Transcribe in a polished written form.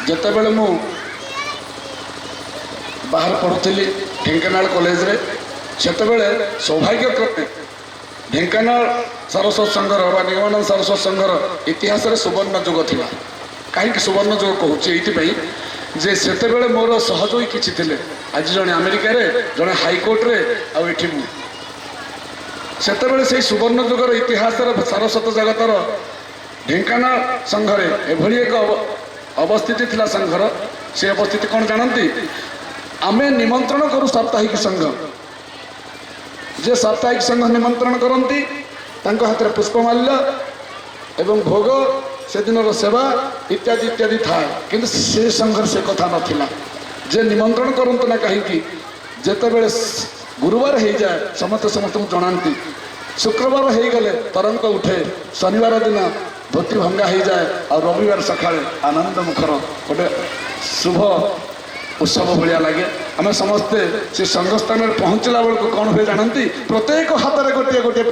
ଯେତେବେଳେ ମୁଁ ବାହାର ପଢ଼ୁଥିଲି ଢେଙ୍କାନାଳ କଲେଜରେ ସେତେବେଳେ ସୌଭାଗ୍ୟ କ୍ରମେ ଢେଙ୍କାନାଳ ସରସ୍ୱତ ସଂଘର ବା ନିଗମାନନ୍ଦ ସରସ୍ୱତ ସଂଘର ଇତିହାସରେ ସୁବର୍ଣ୍ଣ ଯୁଗ ଥିଲା। କାହିଁକି ସୁବର୍ଣ୍ଣ ଯୁଗ କହୁଛି ଏଇଥିପାଇଁ ଯେ ସେତେବେଳେ ମୋର ସହଯୋଗୀ କିଛି ଥିଲେ। ଆଜି ଜଣେ ଆମେରିକାରେ, ଜଣେ ହାଇକୋର୍ଟରେ, ଆଉ ଏଠି ମୁଁ। ସେତେବେଳେ ସେଇ ସୁବର୍ଣ୍ଣ ଯୁଗର ଇତିହାସର ସାରସ୍ୱତ ଜଗତର ଢେଙ୍କାନାଳ ସଂଘରେ ଏଭଳି ଏକ ଅବସ୍ଥିତି ଥିଲା ସଂଘର। ସେ ଅବସ୍ଥିତି କ'ଣ ଜାଣନ୍ତି? ଆମେ ନିମନ୍ତ୍ରଣ କରୁ ସାପ୍ତାହିକ ସଂଘ। ଯେ ସାପ୍ତାହିକ ସଂଘ ନିମନ୍ତ୍ରଣ କରନ୍ତି ତାଙ୍କ ହାତରେ ପୁଷ୍ପମାଲ୍ୟ ଏବଂ ଭୋଗ, ସେଦିନର ସେବା ଇତ୍ୟାଦି ଇତ୍ୟାଦି ଥାଏ। କିନ୍ତୁ ସେ ସଂଘରେ ସେ କଥା ନଥିଲା ଯେ ନିମନ୍ତ୍ରଣ କରନ୍ତୁ ନା କାହିଁକି। ଯେତେବେଳେ ଗୁରୁବାର ହେଇଯାଏ ସମସ୍ତେ ସମସ୍ତଙ୍କୁ ଜଣାନ୍ତି, ଶୁକ୍ରବାର ହେଇଗଲେ ତରଙ୍ଗ ଉଠେ, ଶନିବାର ଦିନ ଧୋତି ଭଙ୍ଗା ହେଇଯାଏ, ଆଉ ରବିବାର ସକାଳେ ଆନନ୍ଦ ମୁଖର ଗୋଟେ ଶୁଭ ଉତ୍ସବ ଭଳିଆ ଲାଗେ। ଆମେ ସମସ୍ତେ ସେ ସଂଘ ସ୍ଥାନରେ ପହଞ୍ଚିଲା ବେଳକୁ କ'ଣ ହୁଏ ଜାଣନ୍ତି? ପ୍ରତ୍ୟେକ ହାତରେ ଗୋଟିଏ ଗୋଟିଏ